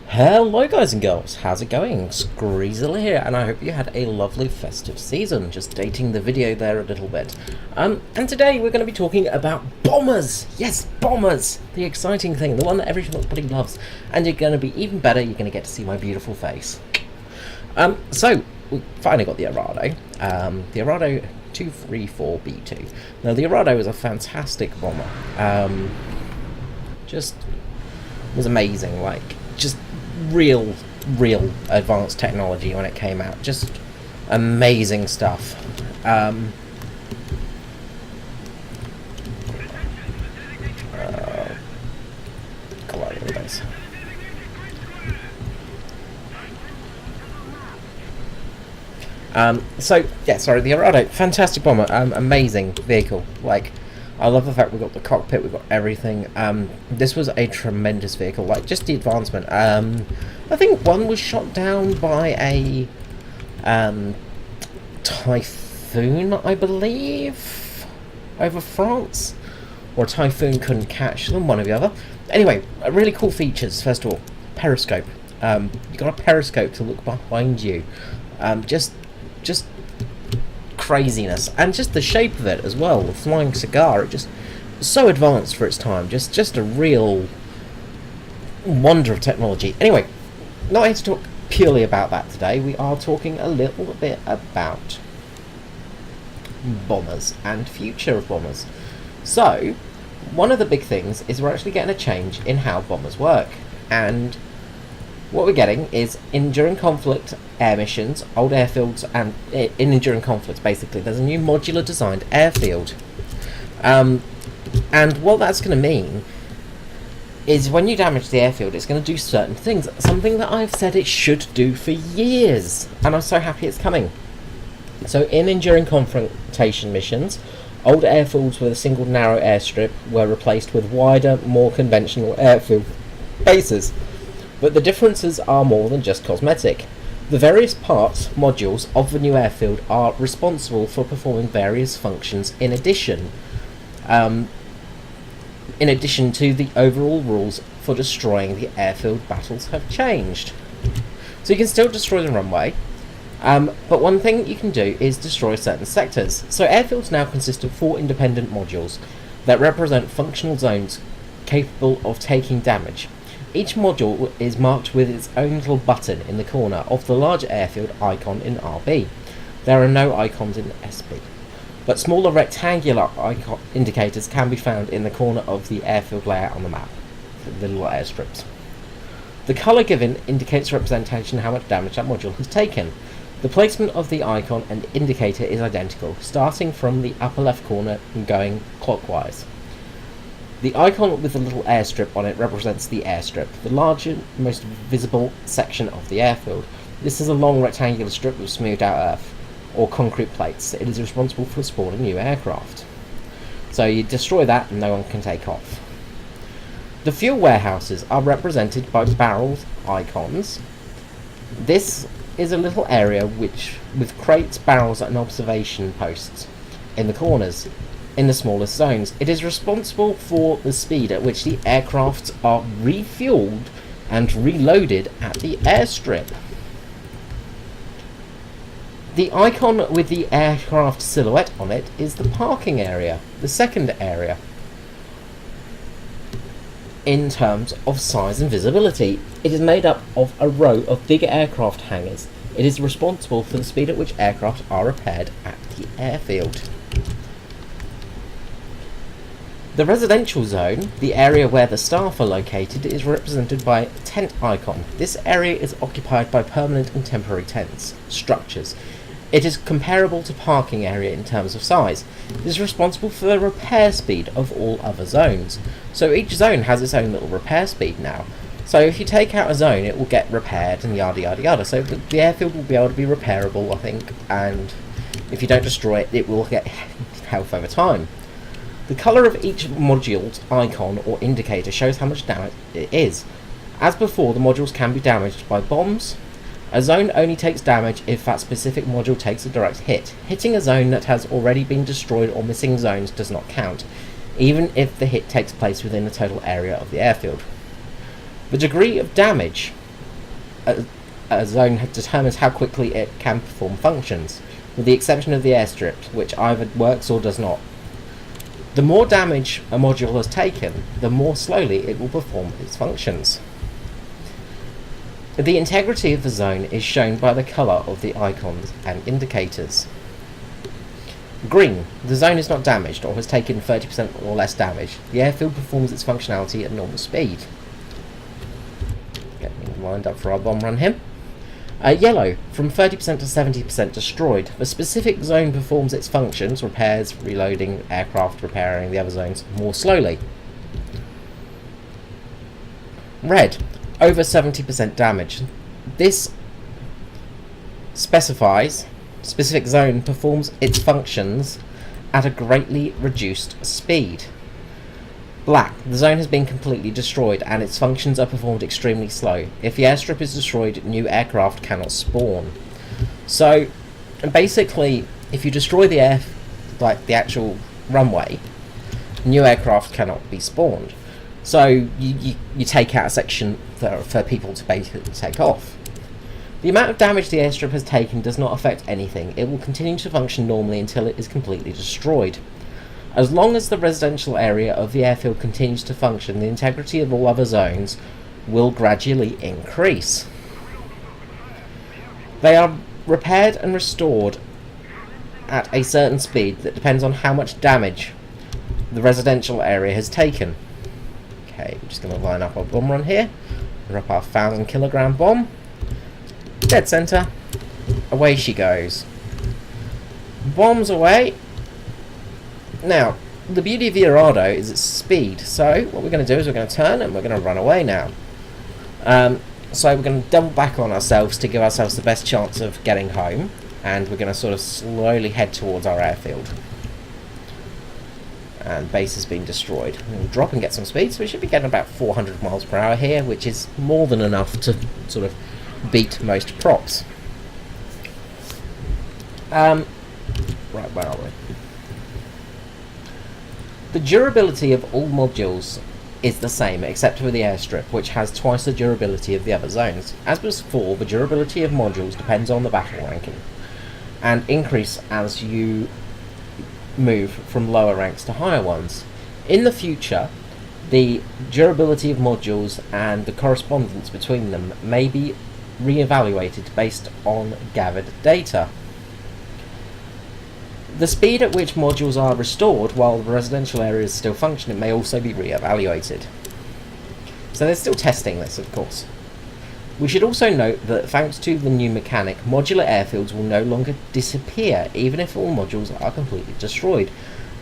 Hello guys and girls, how's it going? Screezily here, and I hope you had a lovely festive season, just dating the video there a little bit. And today we're going to be talking about bombers! Yes, bombers! The exciting thing, the one that everybody loves. And you're going to be even better, you're going to get to see my beautiful face. So, we finally got the Arado. The Arado 234B2. Now the Arado is a fantastic bomber. Just was amazing, like, just real advanced technology when it came out. Just amazing stuff. Colliding base. So yeah, sorry, the Arado, fantastic bomber, amazing vehicle. Like, I love the fact we've got the cockpit, we've got everything. This was a tremendous vehicle, like, just the advancement. I think one was shot down by a Typhoon, I believe, over France. Or a Typhoon couldn't catch them, one or the other. Anyway, really cool features, first of all. Periscope. You've got a periscope to look behind you. Just craziness, and just the shape of it as well, the flying cigar, it just so advanced for its time, just a real wonder of technology. Anyway, not here to talk purely about that today. We are talking a little bit about bombers and future of bombers. So one of the big things is we're actually getting a change in how bombers work, and what we're getting is enduring conflict air missions, old airfields, and in enduring conflicts, basically, there's a new modular designed airfield. And what that's going to mean is when you damage the airfield, it's going to do certain things, something that I've said it should do for years, and I'm so happy it's coming. So in enduring confrontation missions, old airfields with a single narrow airstrip were replaced with wider, more conventional airfield bases. But the differences are more than just cosmetic. The various parts, modules, of the new airfield are responsible for performing various functions in addition to the overall rules for destroying the airfield battles have changed. So you can still destroy the runway, but one thing you can do is destroy certain sectors. So airfields now consist of 4 independent modules that represent functional zones capable of taking damage. Each module is marked with its own little button in the corner of the large airfield icon in RB. There are no icons in SB, but smaller rectangular icon indicators can be found in the corner of the airfield layout on the map, the little airstrips. The colour given indicates representation of how much damage that module has taken. The placement of the icon and indicator is identical, starting from the upper left corner and going clockwise. The icon with the little airstrip on it represents the airstrip, the larger, most visible section of the airfield. This is a long rectangular strip of smoothed out earth, or concrete plates. It is responsible for spawning new aircraft. So you destroy that and no one can take off. The fuel warehouses are represented by barrels icons. This is a little area with crates, barrels and observation posts in the corners. In the smallest zones, it is responsible for the speed at which the aircrafts are refueled and reloaded at the airstrip. The icon with the aircraft silhouette on it is the parking area, the second area. In terms of size and visibility, it is made up of a row of bigger aircraft hangars. It is responsible for the speed at which aircraft are repaired at the airfield. The residential zone, the area where the staff are located, is represented by a tent icon. This area is occupied by permanent and temporary tents, structures. It is comparable to parking area in terms of size. It is responsible for the repair speed of all other zones. So each zone has its own little repair speed now. So if you take out a zone, it will get repaired and yada yada yada. So the airfield will be able to be repairable, I think, and if you don't destroy it, it will get health over time. The colour of each module's icon or indicator shows how much damage it is. As before, the modules can be damaged by bombs. A zone only takes damage if that specific module takes a direct hit. Hitting a zone that has already been destroyed or missing zones does not count. even if the hit takes place within the total area of the airfield. The degree of damage a zone determines how quickly it can perform functions, with the exception of the airstrip, which either works or does not. The more damage a module has taken, the more slowly it will perform its functions. The integrity of the zone is shown by the colour of the icons and indicators. Green. The zone is not damaged or has taken 30% or less damage. The airfield performs its functionality at normal speed. Getting lined up for our bomb run here. Yellow. From 30% to 70% destroyed. The specific zone performs its functions, repairs, reloading, aircraft, repairing the other zones, more slowly. Red. Over 70% damage. This specifies specific zone performs its functions at a greatly reduced speed. Black. The zone has been completely destroyed and its functions are performed extremely slow. If the airstrip is destroyed, new aircraft cannot spawn. So basically, if you destroy the the actual runway, new aircraft cannot be spawned. So you take out a section for people to basically take off. The amount of damage the airstrip has taken does not affect anything. It will continue to function normally until it is completely destroyed. As long as the residential area of the airfield continues to function, the integrity of all other zones will gradually increase. They are repaired and restored at a certain speed that depends on how much damage the residential area has taken. Okay, we're just going to line up our bomb run here. Drop our 1,000-kilogram bomb. Dead center. Away she goes. Bombs away. Now, the beauty of the Dorado is its speed. So, what we're going to do is we're going to turn and we're going to run away now. So we're going to double back on ourselves to give ourselves the best chance of getting home. And we're going to sort of slowly head towards our airfield. And base has been destroyed. We'll drop and get some speed, so we should be getting about 400 miles per hour here, which is more than enough to sort of beat most props. Right, where are we? The durability of all modules is the same, except for the airstrip, which has twice the durability of the other zones. As before, the durability of modules depends on the battle ranking, and increase as you move from lower ranks to higher ones. In the future, the durability of modules and the correspondence between them may be re-evaluated based on gathered data. The speed at which modules are restored while the residential area is still functioning may also be re-evaluated. So they're still testing this, of course. We should also note that thanks to the new mechanic, modular airfields will no longer disappear even if all modules are completely destroyed.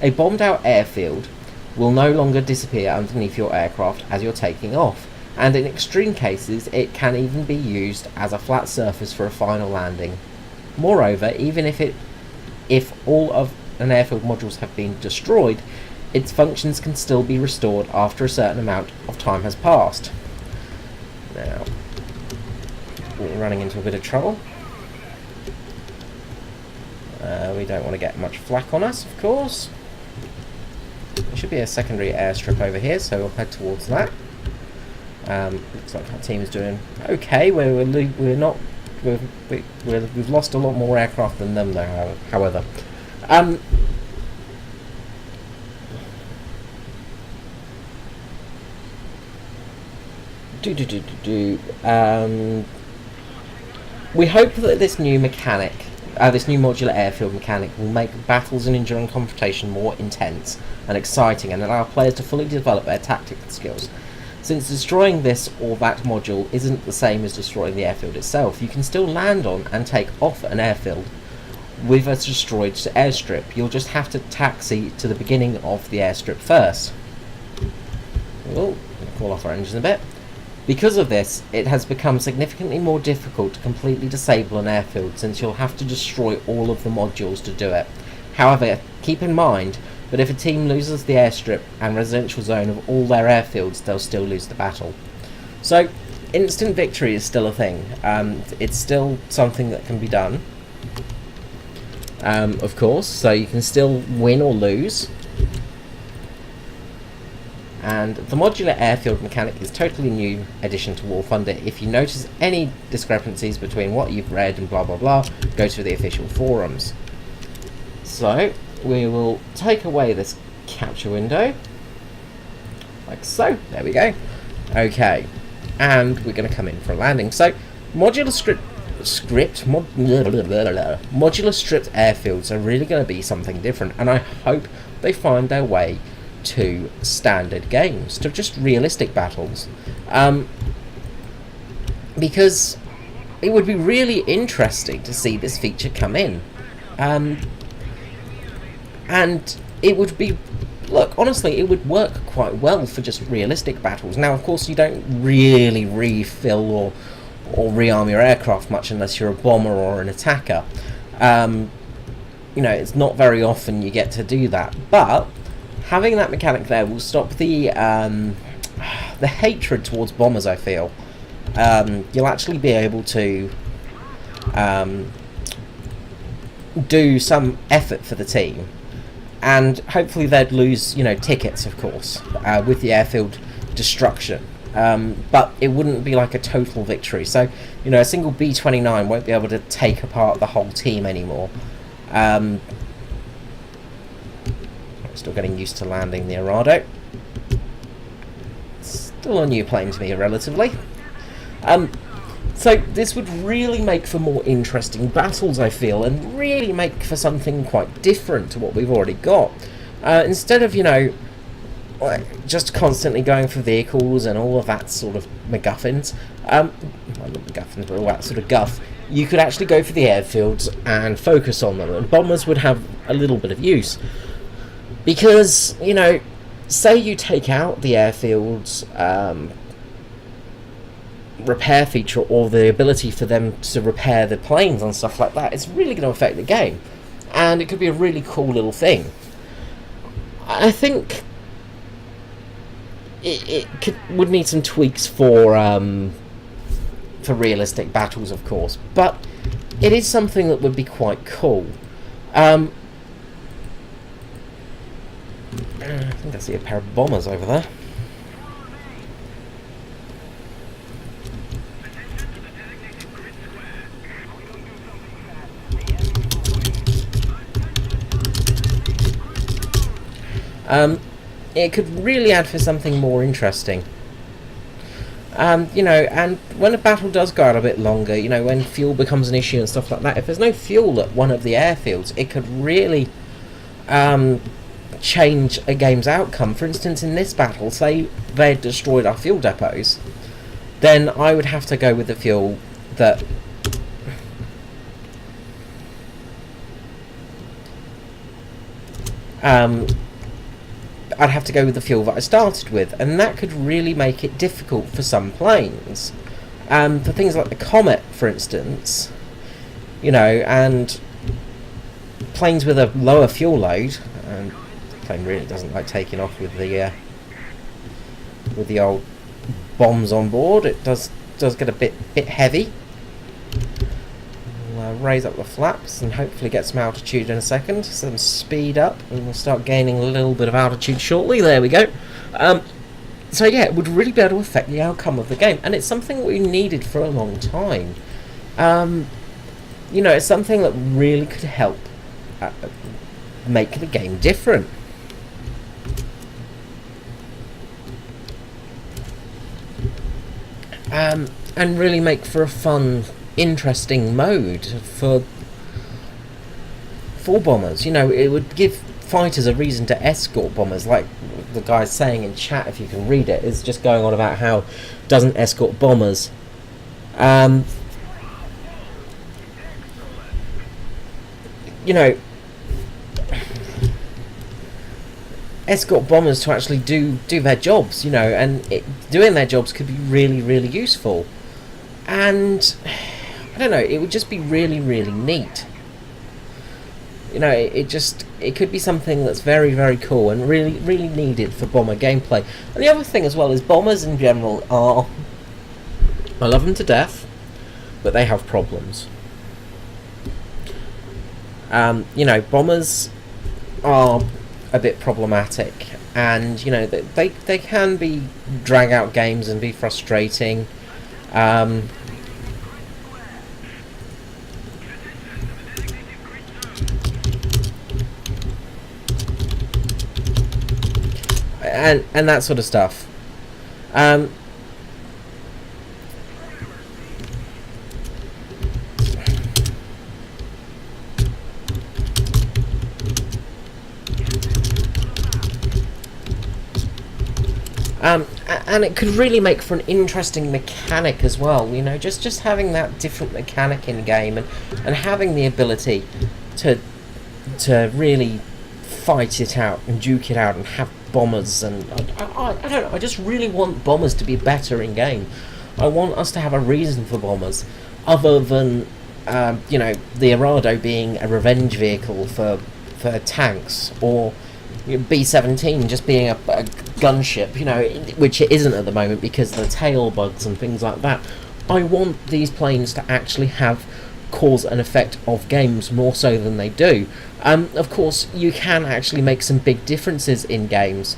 A bombed out airfield will no longer disappear underneath your aircraft as you're taking off, and in extreme cases it can even be used as a flat surface for a final landing. Moreover, even if all of an airfield modules have been destroyed, its functions can still be restored after a certain amount of time has passed. Now, we're running into a bit of trouble. We don't want to get much flak on us, of course. There should be a secondary airstrip over here, so we'll head towards that. Looks like our team is doing okay. We've lost a lot more aircraft than them, though. However, we hope that this new mechanic, this new modular airfield mechanic, will make battles and enduring confrontation more intense and exciting, and allow players to fully develop their tactical skills. Since destroying this or that module isn't the same as destroying the airfield itself, you can still land on and take off an airfield with a destroyed airstrip. You'll just have to taxi to the beginning of the airstrip first. We'll call off our engine a bit. Because of this, it has become significantly more difficult to completely disable an airfield, since you'll have to destroy all of the modules to do it. However, keep in mind that if a team loses the airstrip and residential zone of all their airfields, they'll still lose the battle. So, instant victory is still a thing. It's still something that can be done, of course, so you can still win or lose. And the modular airfield mechanic is totally new addition to War Thunder. If you notice any discrepancies between what you've read and blah blah blah, go to the official forums. So we will take away this capture window, like so. There we go. Okay, and we're going to come in for a landing. So modular modular stripped airfields are really going to be something different, and I hope they find their way to standard games, to just realistic battles, because it would be really interesting to see this feature come in, and it would be, look, honestly, it would work quite well for just realistic battles. Now, of course, you don't really refill or rearm your aircraft much unless you're a bomber or an attacker. You know, it's not very often you get to do that, but having that mechanic there will stop the hatred towards bombers, I feel. You'll actually be able to do some effort for the team, and hopefully they'd lose, you know, tickets, of course, with the airfield destruction. But it wouldn't be like a total victory. So, you know, a single B-29 won't be able to take apart the whole team anymore. Still getting used to landing the Arado. Still a new plane to me, relatively. So this would really make for more interesting battles, I feel, and really make for something quite different to what we've already got. Instead of, you know, just constantly going for vehicles and all of that sort of MacGuffins, well, not MacGuffins, but all that sort of guff, you could actually go for the airfields and focus on them, and bombers would have a little bit of use. Because, you know, say you take out the airfield's repair feature, or the ability for them to repair the planes and stuff like that, it's really going to affect the game. And it could be a really cool little thing. I think it would need some tweaks for realistic battles, of course, but it is something that would be quite cool. I think I see a pair of bombers over there. It could really add for something more interesting. You know, and when a battle does go out a bit longer, you know, when fuel becomes an issue and stuff like that, if there's no fuel at one of the airfields, it could really change a game's outcome. For instance, in this battle, say they destroyed our fuel depots, then I would have to go with the fuel that I'd have to go with the fuel that I started with, and that could really make it difficult for some planes. For things like the Comet, for instance, you know, and planes with a lower fuel load, and the plane really doesn't like taking off with the old bombs on board. It does get a bit heavy. We'll raise up the flaps and hopefully get some altitude in a second, some speed up, and we'll start gaining a little bit of altitude shortly. There we go. So yeah, it would really be able to affect the outcome of the game, and it's something we needed for a long time. You know, it's something that really could help make the game different. And really make for a fun, interesting mode for bombers. You know, it would give fighters a reason to escort bombers, like the guy's saying in chat, if you can read it, is just going on about how it doesn't escort bombers. You know, escort bombers to actually do their jobs, you know, and doing their jobs could be really, really useful. And I don't know, it would just be really, really neat. You know, it could be something that's very, very cool and really, really needed for bomber gameplay. And the other thing as well is bombers in general are, I love them to death, but they have problems. You know, bombers are a bit problematic, and you know they can be drag out games and be frustrating. And that sort of stuff. And it could really make for an interesting mechanic as well, you know, just having that different mechanic in game, and having the ability to really fight it out and duke it out and have bombers. And I don't know, I just really want bombers to be better in game. I want us to have a reason for bombers other than you know, the Arado being a revenge vehicle for tanks, or B-17 just being a gunship, you know, which it isn't at the moment because of the tail bugs and things like that. I want these planes to actually have cause and effect of games more so than they do. Of course, you can actually make some big differences in games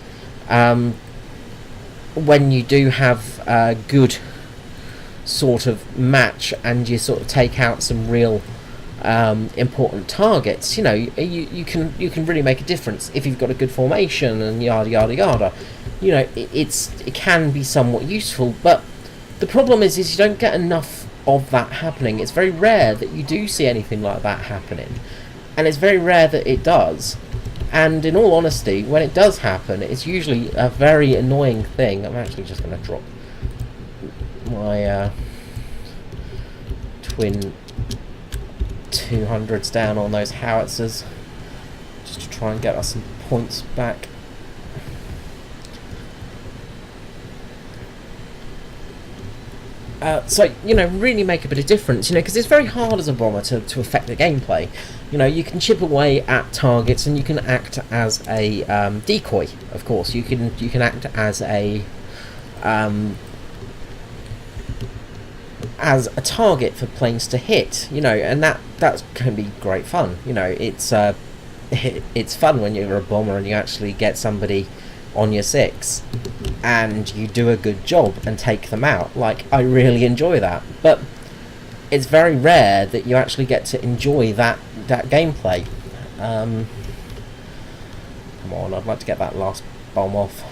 when you do have a good sort of match and you sort of take out some real important targets. You know, you can really make a difference if you've got a good formation and yada yada yada. You know, it can be somewhat useful, but the problem is you don't get enough of that happening. It's very rare that you do see anything like that happening, and it's very rare that it does. And in all honesty, when it does happen, it's usually a very annoying thing. I'm actually just going to drop my twin 200s down on those howitzers just to try and get us some points back. So, you know, really make a bit of difference, you know, because it's very hard as a bomber to affect the gameplay. You know, you can chip away at targets and you can act as a decoy, of course. You can act as a target for planes to hit, you know, and that can be great fun. You know, it's fun when you're a bomber and you actually get somebody on your 6 and you do a good job and take them out. Like, I really enjoy that, but it's very rare that you actually get to enjoy that gameplay. Come on, I'd like to get that last bomb off.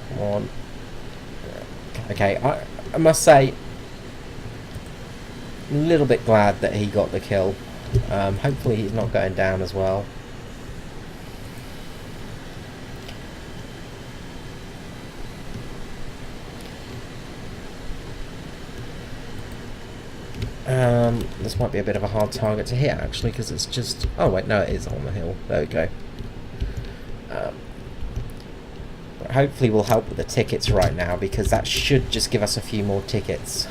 Come on. Okay, I must say, a little bit glad that he got the kill. Hopefully he's not going down as well. This might be a bit of a hard target to hit, actually, because it's just... Oh, wait, no, it is on the hill. There we go. But hopefully we'll help with the tickets right now, because that should just give us a few more tickets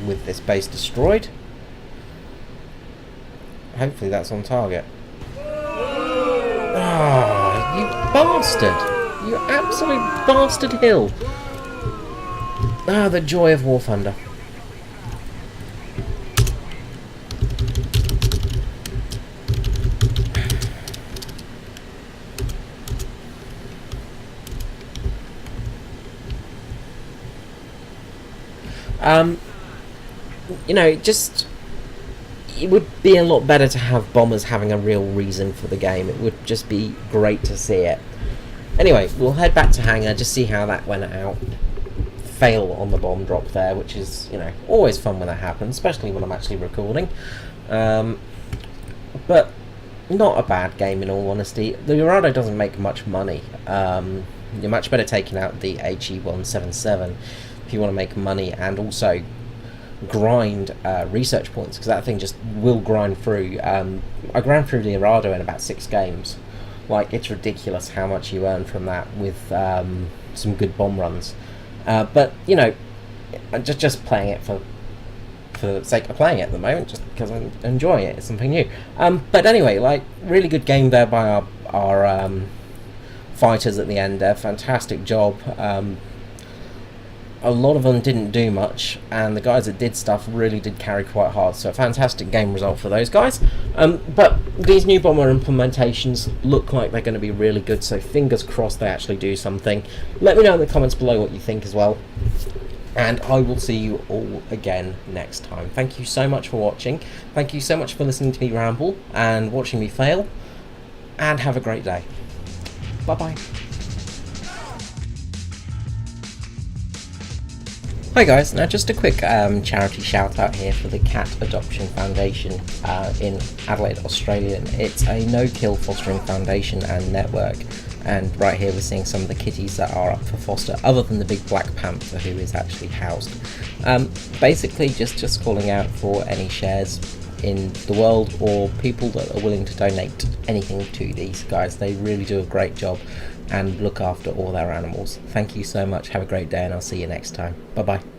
with this base destroyed. Hopefully that's on target. Ah, you bastard! You absolute bastard hill! Ah, the joy of War Thunder. You know, it would be a lot better to have bombers having a real reason for the game. It would just be great to see it. Anyway, we'll head back to hangar, just see how that went out. Fail on the bomb drop there, which is, you know, always fun when that happens, especially when I'm actually recording. But not a bad game in all honesty. The Arado doesn't make much money. You're much better taking out the HE-177 if you want to make money, and also grind research points, because that thing just will grind through. I ground through the Arado in about 6 games. Like, it's ridiculous how much you earn from that with some good bomb runs. But, you know, just playing it for the sake of playing it at the moment, just because I'm enjoying it. It's something new. But anyway, like, really good game there by our fighters at the end there. Fantastic job. a lot of them didn't do much, and the guys that did stuff really did carry quite hard, so a fantastic game result for those guys. But these new bomber implementations look like they're going to be really good, so fingers crossed they actually do something. Let me know in the comments below what you think as well, and I will see you all again next time. Thank you so much for watching, thank you so much for listening to me ramble and watching me fail, and have a great day. Bye bye. Hi guys, now just a quick charity shout out here for the Cat Adoption Foundation in Adelaide, Australia. It's a no-kill fostering foundation and network, and right here we're seeing some of the kitties that are up for foster, other than the big black panther who is actually housed. Basically just calling out for any shares in the world or people that are willing to donate anything to these guys. They really do a great job and look after all their animals. Thank you so much, have a great day, and I'll see you next time. Bye bye.